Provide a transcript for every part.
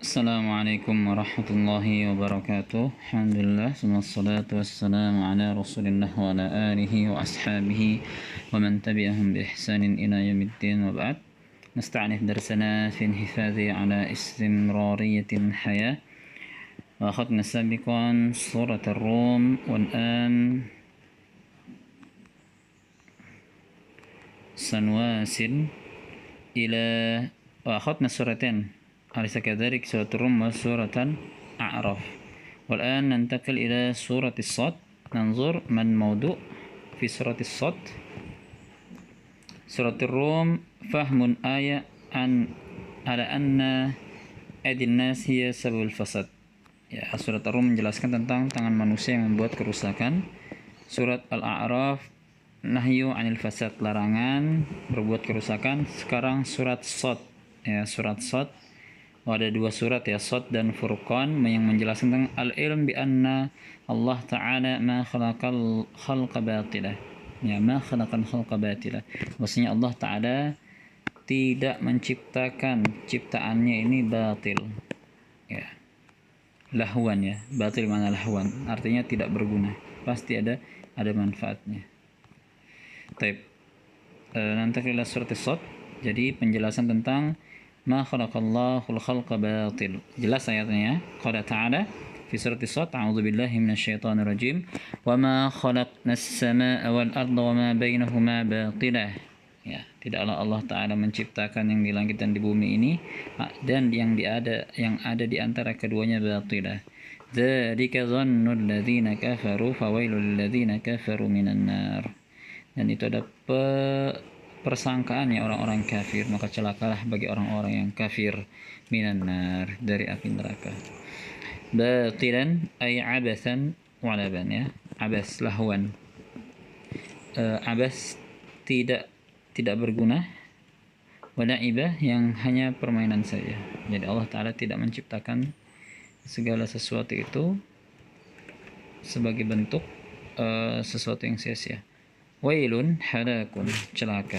Assalamualaikum warahmatullahi wabarakatuh. Alhamdulillah, wassalatu wassalamu ala Rasulillah wa ala alihi wa ashabihi wa man tabi'ahum bi ihsanin ila yaumiddin wa ba'd. نستأنف درسنا في الحفاظ على استمرارية الحياة. وأخذنا سابقا سورة الروم والآن سنواصل إلى وأخذنا سورتين أليس كذلك سورة الروم وسورة الأعراف والآن ننتقل إلى سورة الصاد ننظر ما الموضوع في سورة الصاد سورة الروم فهم آية على أن أيدي الناس هي سبب الفساد. Ya, surat Ar-Rum menjelaskan tentang tangan manusia yang membuat kerusakan. Surat Al-A'raf nahyu 'anil fasad, larangan berbuat kerusakan. Sekarang surat Shad. Ya, surat Shad. Ada dua surat ya, Shad dan Furqan, yang menjelaskan tentang al-ilm bi anna Allah Ta'ala ma khalaqal khalqa batila. Ya, ma khalaqal khalqa batila. Maksudnya Allah Ta'ala tidak menciptakan ciptaannya ini batil. Ya. Lahwan ya, batil mana lahwan, artinya tidak berguna, pasti ada manfaatnya. Taib. Nanti kita surat As-Sad. Jadi penjelasan tentang ma khalaqallahu al-khalqa batil. Jelas ayatnya. Qala ta'ala fi surat As-Sad, a'udzu billahi minasyaitonir rajim. Wa ma khalaqnas samaa'a wal arda wa ma bainahuma batilah. Ya, tidaklah Allah Ta'ala menciptakan yang di langit dan di bumi ini dan yang ada di antara keduanya batilah. Dzalika dhannul ladzina kafaru fawailul ladzina kafaru minan nar. Dan itu ada persangkaan ya orang-orang kafir, maka celakalah bagi orang-orang yang kafir minan nar, dari api neraka. Batilan ay abathan wa laban ya. Abas lahwan. Abas tidak berguna, walaibah yang hanya permainan saja. Jadi Allah Ta'ala tidak menciptakan segala sesuatu itu sebagai bentuk sesuatu yang sia-sia. Wailun halakun, celaka.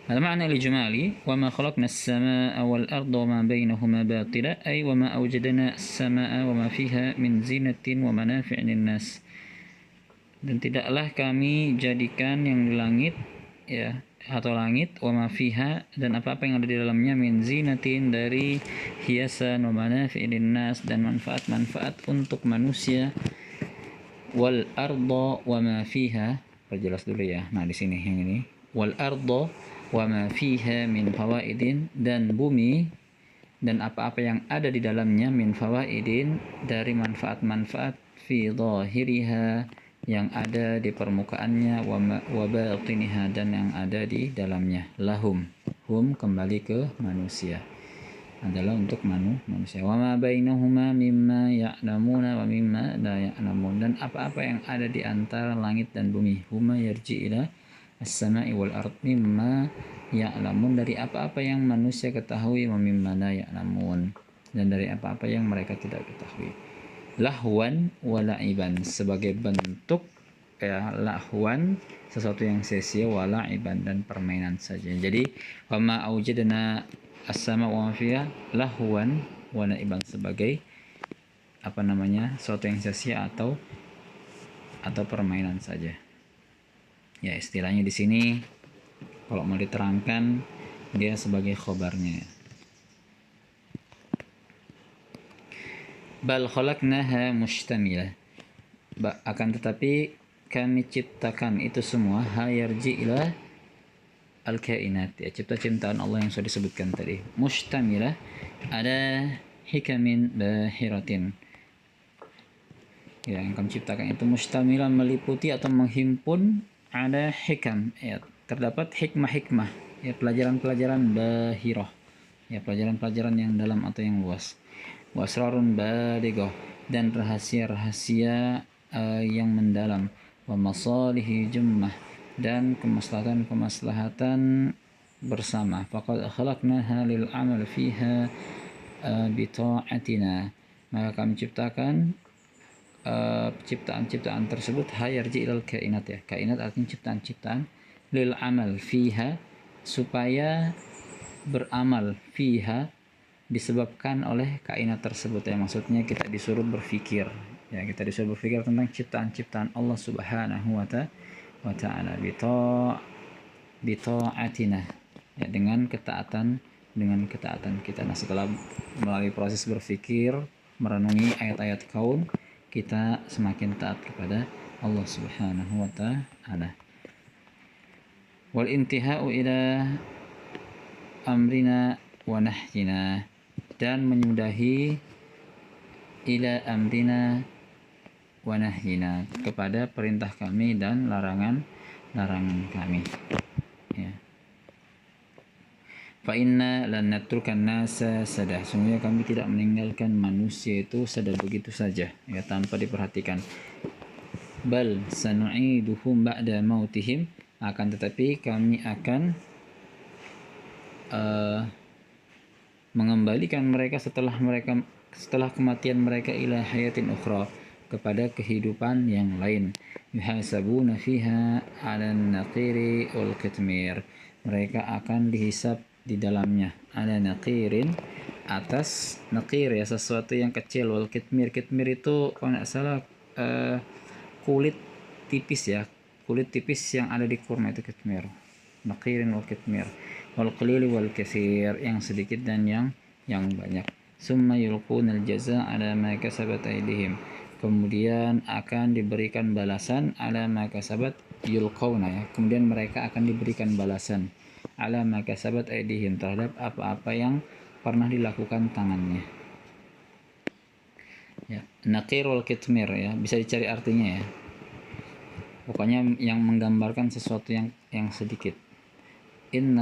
Al-ma'na al-ijmali wa ma khalaqna as-samaa'a wal arda wa ma bainahuma batila ay wa ma awjadna as-samaa'a wa ma fiha min zinatin wa manafi'in lin-nas. Dan tidaklah kami jadikan yang di langit ya, atau langit, wa ma fiha, dan apa-apa yang ada di dalamnya, min zinatin, dari hiasan, wa manafi'in lin-nas, dan manfaat-manfaat untuk manusia, wal arda wa ma fiha. Perjelas dulu ya. Nah, di sini yang ini, wal arda wa ma fiha min fawaidin, dan bumi dan apa-apa yang ada di dalamnya, min fawaidin, dari manfaat-manfaat, fi dhahiriha, yang ada di permukaannya, wa batiniha, dan yang ada di dalamnya, lahum, hum kembali ke manusia, adalah untuk manusia. Wa ma bainahuma mimma ya'lamuna wa mimma la ya'lamun, dan apa-apa yang ada di antara langit dan bumi, huma yarji ila as-sama'i wal ard, mimma ya'lamun, dari apa-apa yang manusia ketahui, wa mimma la ya'lamun, dan dari apa-apa yang mereka tidak ketahui. Lahwan wa la'iban, sebagai bentuk ya, lahwan sesuatu yang sia-sia, wa la'iban, dan permainan saja. Jadi wa ma aujadna as-sama wa ma fiha lahwan wa la'iban, sebagai sesuatu yang sia-sia atau permainan saja. Ya, istilahnya di sini kalau mau diterangkan dia sebagai khobarnya. Bal khalaqnaha mushtamilah, akan tetapi kami ciptakan itu semua, yarji ila al-kainat, ya, cipta-ciptaan Allah yang sudah disebutkan tadi. Mushtamilah ada hikamin bahiratin, ya, yang kami ciptakan itu mushtamilah, meliputi atau menghimpun, ada hikam, ya, terdapat hikmah-hikmah, ya, pelajaran-pelajaran bahirah, ya, pelajaran-pelajaran yang dalam atau yang luas. Wasrarun balighah, dan rahasia-rahasia yang mendalam. Wa masalihi jummah, dan kemaslahatan bersama. Faqad khalaqnaha lil amal fiha bi ta'atina, maka kami ciptakan ciptaan-ciptaan tersebut, hayarji ilal kainat, ya, kainat artinya ciptaan-ciptaan, lil amal fiha, supaya beramal, fiha disebabkan oleh kainat tersebut ya, maksudnya kita disuruh berpikir ya, kita disuruh berpikir tentang ciptaan-ciptaan Allah Subhanahu wa ta'ala bita'atina ya, dengan ketaatan kita. Nah, setelah melalui proses berpikir, merenungi ayat-ayat kaun, kita semakin taat kepada Allah Subhanahu wa ta'ala. Wal intihau ila amrina wa nahyina, dan menyudahi ila amrina wa nahyina, kepada perintah kami dan larangan kami ya. Fa inna lan natrukan nasa sadah, sungguhnya kami tidak meninggalkan manusia itu sadah begitu saja ya, tanpa diperhatikan. Bal sanu'iduhum ba'da mautihim, akan tetapi kami akan mengembalikan mereka setelah kematian mereka ila hayatin ukhra, kepada kehidupan yang lain. Yuhasabuna fiha 'alan naqiri wal kitmir, mereka akan dihisab di dalamnya, ala naqirin, atas naqir ya, sesuatu yang kecil, wal kitmir itu kalau nggak salah kulit tipis ya, kulit tipis yang ada di kurma itu kitmir. Naqirin wal kitmir, wal qalili wal katsir, yang sedikit dan yang banyak. Summa yulqunal jazaa ala ma kasabat aydihim, kemudian akan diberikan balasan ala ma kasabat yulqauna ya, kemudian mereka akan diberikan balasan ala ma kasabat aydihim, terhadap apa-apa yang pernah dilakukan tangannya ya. Naqir wal kitmir ya, bisa dicari artinya ya, pokoknya yang menggambarkan sesuatu yang sedikit. In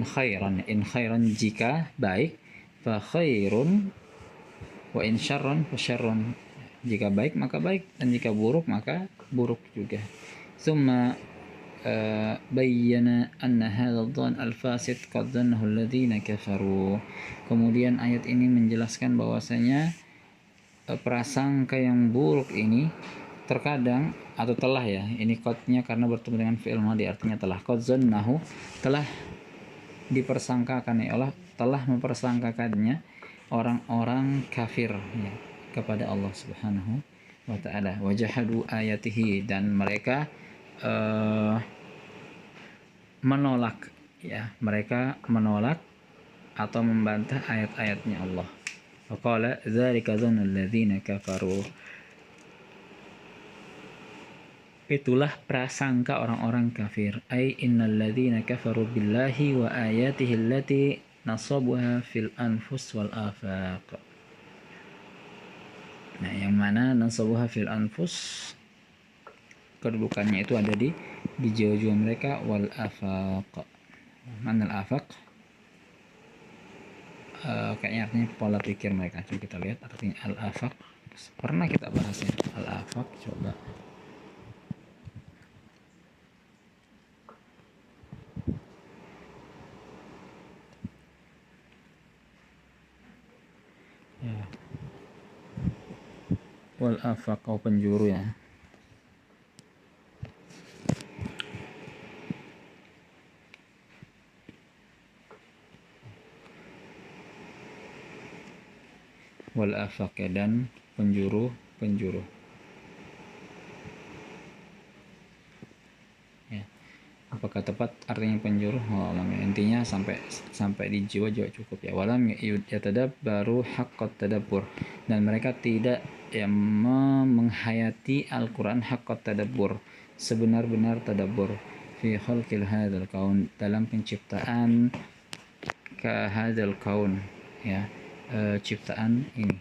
khairan jika baik, fa khairun, wa in syarrun fa syarrun, jika baik maka baik, dan jika buruk maka buruk juga. Summa bayyana anna hadha dhann al-fasid qad dhannahu alladhina kafaru, kemudian ayat ini menjelaskan bahwasanya prasangka yang buruk ini terkadang atau telah ya, ini qadnya karena bertemu dengan fi'il madhi, artinya telah. Qad zannahu, telah dipersangkakan ya, Allah telah mempersangkakannya orang-orang kafir ya, kepada Allah Subhanahu wa ta'ala. Wajahadu ayatihi, dan mereka menolak ya, mereka menolak atau membantah ayat-ayatnya Allah. Faqala dzalika dzannul ladzina kafaru, itulah prasangka orang-orang kafir. Ai innal ladzina kafaru billahi wa ayatihi allati nasabuha fil anfus wal afaq. Nah, yang mana nasabuha fil anfus, kedudukannya itu ada di jiwa-jiwa mereka, wal afaq. Mana al afaq? Kayaknya artinya pola pikir mereka. Coba kita lihat artinya al afaq. Pernah kita bahasnya al afaq, coba. Ya. Wal afaq, penjuru ya. Wal afaq, dan penjuru ya. Apakah tepat artinya penjuru? Intinya sampai di jiwa cukup ya. Walam yatadabbaru haqqat tadabbur, dan mereka tidak menghayati Al-Quran haqqat tadabbur, sebenar-benar tadabbur, fi khalqil hadzal kaun, dalam penciptaan hadzal kaun ya, ciptaan ini.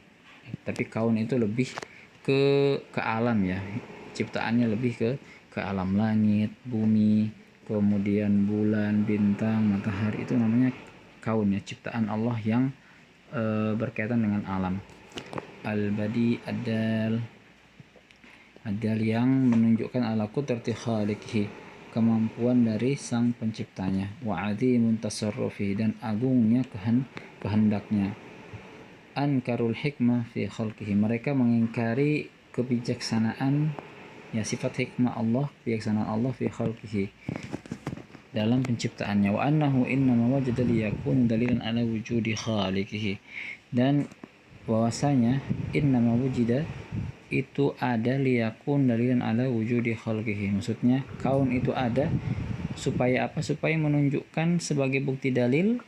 Tapi kaun itu lebih ke alam ya, ciptaannya lebih ke alam, langit, bumi, kemudian bulan, bintang, matahari, itu namanya kaun ya, ciptaan Allah yang berkaitan dengan alam. Al-badi adal yang menunjukkan ala qudrati khaliqihi, kemampuan dari sang penciptanya, wa azimun tasarrufi, dan agungnya kehendaknya. Ankarul hikmah fi khalqihi, mereka mengingkari kebijaksanaan ya, sifat hikmah Allah, kebijaksanaan Allah fi khalqihi, dalam penciptaannya. Wa annahu innama wajada liyakun dalilan ala wujudi khaliqihi, dan bahwasanya innama wujida itu ada liyakun dalilan ala wujudi khalqihi, maksudnya kaun itu ada supaya apa? Supaya menunjukkan sebagai bukti dalil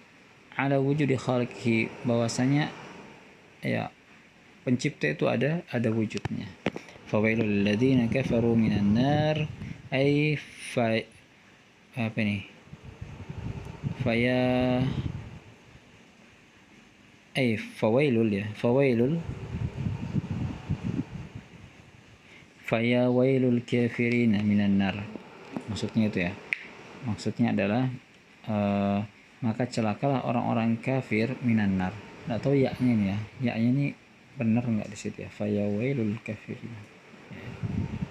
ala wujudi khalqihi, bahwasanya ya pencipta itu ada wujudnya. Fawailul ladzina kafaru minan nar, ay fa apa nih? Faya ay fawailul ya, fawailul faya wailul kafirina minan nar. Maksudnya itu ya. Maksudnya adalah maka celakalah orang-orang kafir minan nar. Enggak tahu ya-nya ini ya. Ya-nya ini benar enggak di situ ya? Faya wailul kafirina. Ya.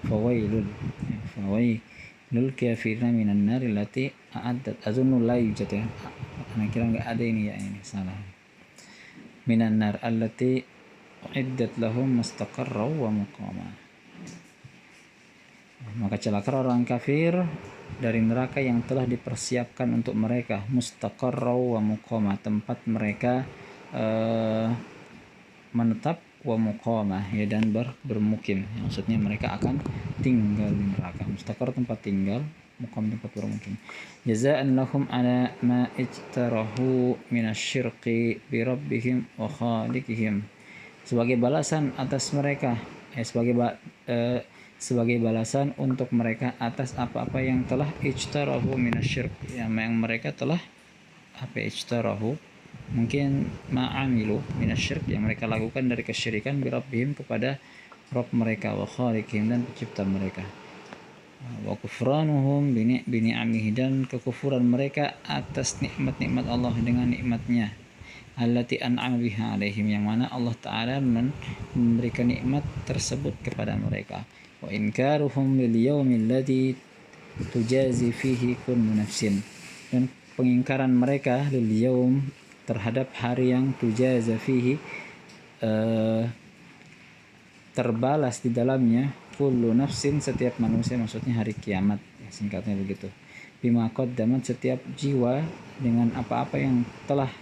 Fawailul. Ya. Fawailul kafirina minan nar allati a'addat. Azunnu la yujad ya. Ana kira enggak ada ini ya, ini salah. Minan nar allati uiddat lahum mustaqarra wa muqama. Maka celaka orang kafir dari neraka yang telah dipersiapkan untuk mereka, mustaqarra wa muqama, tempat mereka menetap, wa muqama ya, dan bermukim. Maksudnya mereka akan tinggal di neraka. Mustaqarra tempat tinggal, muqam tempat bermukim. Jazaan lahum ala ma ijtarahu minasyirqi bi rabbihim wa khaliqihim, sebagai balasan atas mereka, sebagai balasan untuk mereka atas apa-apa yang telah ijtarahu minasyirk, yang mereka telah ijtarahu, mungkin ma'amilu minasyirk, yang mereka lakukan dari kesyirikan, birabbihim kepada Rabb mereka, wa khaliqihim dan pencipta mereka, wa kufranuhum bini'amihi, dan kekufuran mereka atas nikmat-nikmat Allah dengan nikmatnya, allati an'ama biha alaihim, yang mana Allah Ta'ala memberikan nikmat tersebut kepada mereka. Wa inkaruhum lil yaumil ladzi tujazi fihi kullu nafsin, dan pengingkaran mereka lil yaum terhadap hari yang tujaza fihi terbalas di dalamnya, kullu nafsin setiap manusia, maksudnya hari kiamat ya, singkatnya begitu. Bima qaddamat, setiap jiwa dengan apa-apa yang telah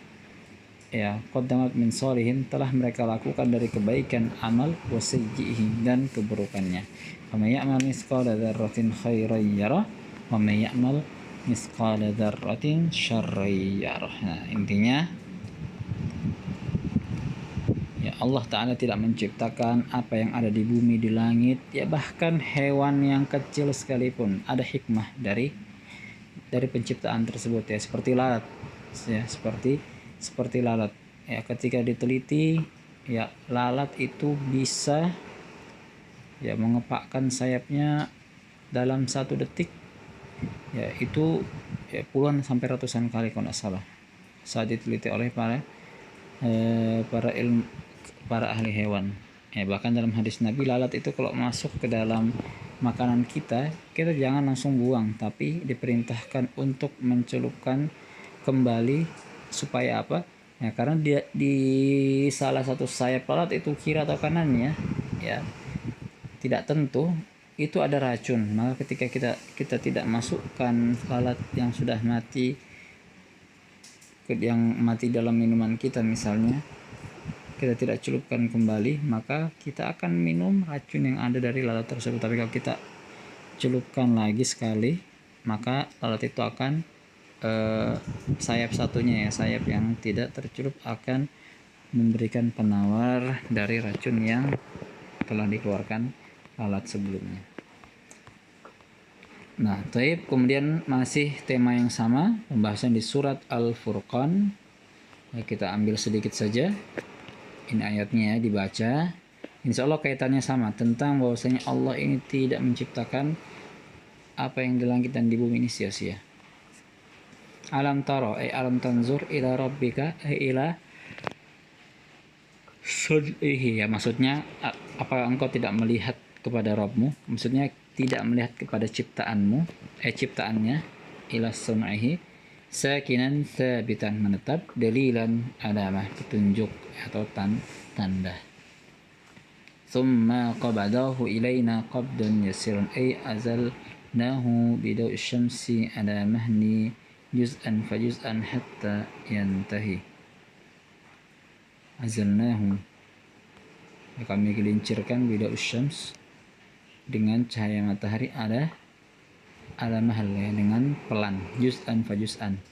ya qaddamat min sholihin, telah mereka lakukan dari kebaikan amal, wasayyihi dan keburukannya. Wa may ya'mal mithqala dzarratin khairan yarah wa may ya'mal mithqala dzarratin syarran yarah. Nah, intinya ya Allah Ta'ala tidak menciptakan apa yang ada di bumi, di langit, ya bahkan hewan yang kecil sekalipun. Ada hikmah dari penciptaan tersebut ya, seperti lalat ya, seperti lalat ya, ketika diteliti ya, lalat itu bisa ya mengepakkan sayapnya dalam 1 detik ya, itu ya puluhan sampai ratusan kali kalau tidak salah, saat diteliti oleh para ahli hewan ya. Bahkan dalam hadis Nabi, lalat itu kalau masuk ke dalam makanan kita jangan langsung buang, tapi diperintahkan untuk mencelupkan kembali. Supaya apa? Ya karena dia di salah satu sayap lalat itu, kiri atau kanannya ya, tidak tentu, itu ada racun. Maka ketika kita tidak masukkan lalat yang sudah mati, yang mati dalam minuman kita misalnya, kita tidak celupkan kembali, maka kita akan minum racun yang ada dari lalat tersebut. Tapi kalau kita celupkan lagi sekali, maka lalat itu akan sayap satunya ya, sayap yang tidak tercelup akan memberikan penawar dari racun yang telah dikeluarkan lalat sebelumnya. Nah, taib, kemudian masih tema yang sama, pembahasan di surat Al-Furqan ya, kita ambil sedikit saja ini ayatnya ya, dibaca. Insya Allah kaitannya sama, tentang bahwasanya Allah ini tidak menciptakan apa yang di langit dan di bumi ini sia-sia. Alam taro, alam tanzur ila rabbika, ila sun'ihi ya, maksudnya apa engkau tidak melihat kepada Rabbmu, maksudnya tidak melihat kepada ciptaanmu, ciptaannya, ila sun'ihi sakinan thabitan, menetap, dalilan alamah, petunjuk atau tanda. Thumma qabadahu ilaina qabdan yasirun, azal nahu bidaw syamsi ala mahni juz'an fa juz'an hatta yantahi. Azalnahu, kami gelincirkan bidaw syams dengan cahaya matahari ala mahal, ya, dengan pelan, juz'an fa juz'an.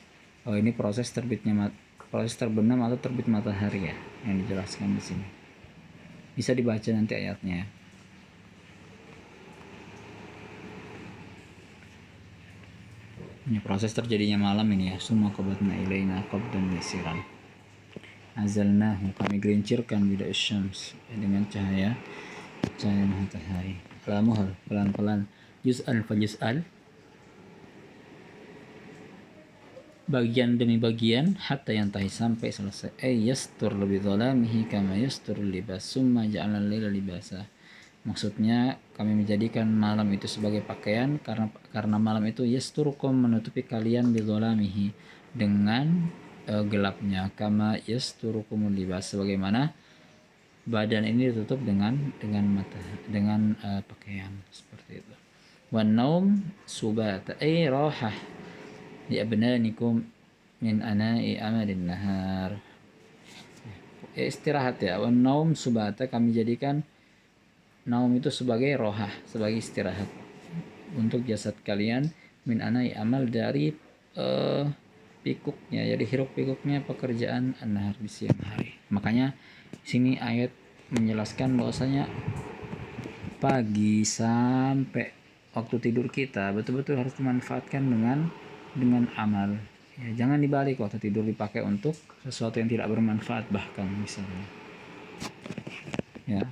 Oh, ini proses terbenam atau terbit matahari, ya, yang dijelaskan di sini. Bisa dibaca nanti ayatnya. Ini proses terjadinya malam ini, ya. Summa qabatna ilaina qabdan yasiran. Azalnahu, kami gelincirkan bidaw syams dengan cahaya matahari. Ala mahal, pelan-pelan, juz'an fa juz'an, bagian demi bagian, hatta yantahi, sampai selesai. Yastur lebih dhalamihi kama yastur libas summa ja'alna al-laila libasa. Maksudnya kami menjadikan malam itu sebagai pakaian karena malam itu yasturukum, menutupi kalian, bidhalamihi, dengan gelapnya, kama yasturukumul libas, sebagaimana badan ini ditutup dengan pakaian, seperti itu. Wan naum subata ay rahah li abnanikum min ana'i amalin nahar. Istirahat, ya. Wan naum subata, kami jadikan naum itu sebagai rohah, sebagai istirahat untuk jasad kalian, min ana'i amal, dari pikuknya, jadi hiruk pikuknya pekerjaan an-nahar, di siang hari. Makanya sini ayat menjelaskan bahwasanya pagi sampai waktu tidur kita betul-betul harus dimanfaatkan dengan amal, ya. Jangan dibalik, waktu tidur dipakai untuk sesuatu yang tidak bermanfaat, bahkan misalnya, ya.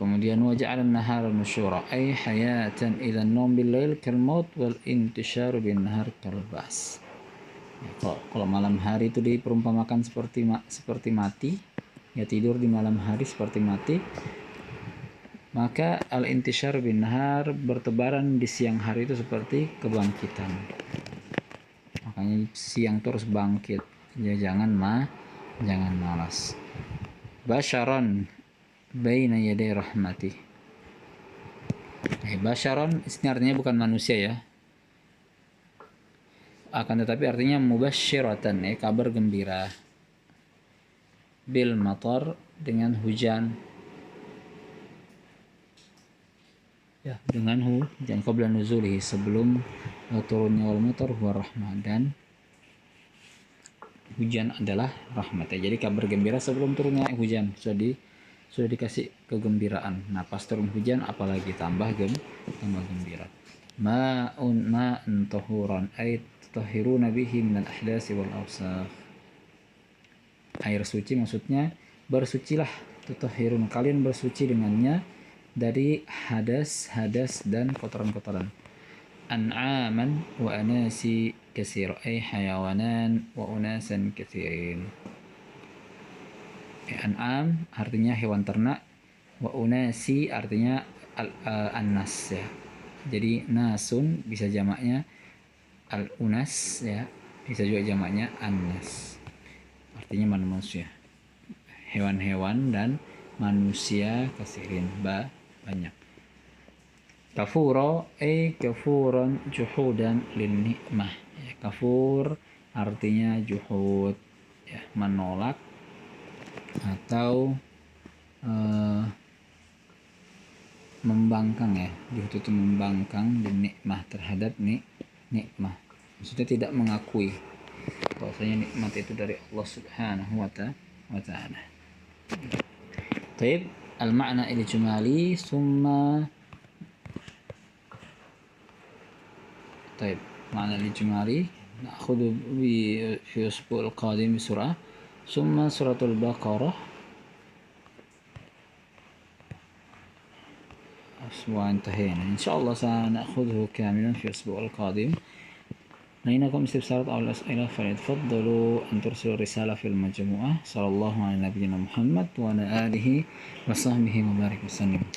Kemudian waja'alan nahara nusyura ay hayatan idzan naum bil lail kal maut wal intisharu bin nahar kal bas. Ya, kalau malam hari itu diperumpamakan seperti mati, ya, tidur di malam hari seperti mati, maka al intishar bin nahar, bertebaran di siang hari itu seperti kebangkitan. Makanya siang terus bangkit, ya, jangan malas. Basyaron baina yaday rahmati. Basyaron ini artinya bukan manusia, ya, akan tetapi artinya mubasyiratan, ya, kabar gembira. Bil matar, dengan hujan, ya, dengan hujan, qabla nuzulihi, sebelum turunnya, wal matar huwa rahmah, dan hujan adalah rahmat, ya. Jadi kabar gembira sebelum turunnya hujan sudah dikasih kegembiraan. Nah, pas turun hujan apalagi tambah gembira. Ma'un tahuran ay tutahhiruna bihi minal ahdasi wal awsakh. Air suci, maksudnya bersucilah, tutahhirun, kalian bersuci dengannya dari hadas dan kotoran-kotoran. An'aman wa anasi katsir ay hayawanan wa unasan katsirin. An'am artinya hewan ternak, wa unasi artinya an-nas, ya. Jadi nasun bisa jamaknya al-unas, ya, bisa juga jamaknya an-nas, artinya manusia, hewan-hewan dan manusia, kasirin, banyak. Kafuro kafuran juhudan lin nikmah, ya. Kafur artinya juhud, ya, menolak atau membangkang, ya. Juhud itu membangkang, dan nikmah terhadap nikmah, maksudnya tidak mengakui bahwasanya nikmat itu dari Allah Subhanahu wa ta'ala. Baik, al-ma'na al-ijmali summa. Baik, ma'na al-ijmali na'khudhu fi usbu' al-qadim surah summa suratul baqarah وانتهينا إن شاء الله سنأخذه كاملا في الأسبوع القادم. لديكم استفسارات أو الأسئلة فليتفضلوا أن ترسلوا رسالة في المجموعة. صلى الله على نبينا محمد وعلى آله وصحبه وبارك وسلم.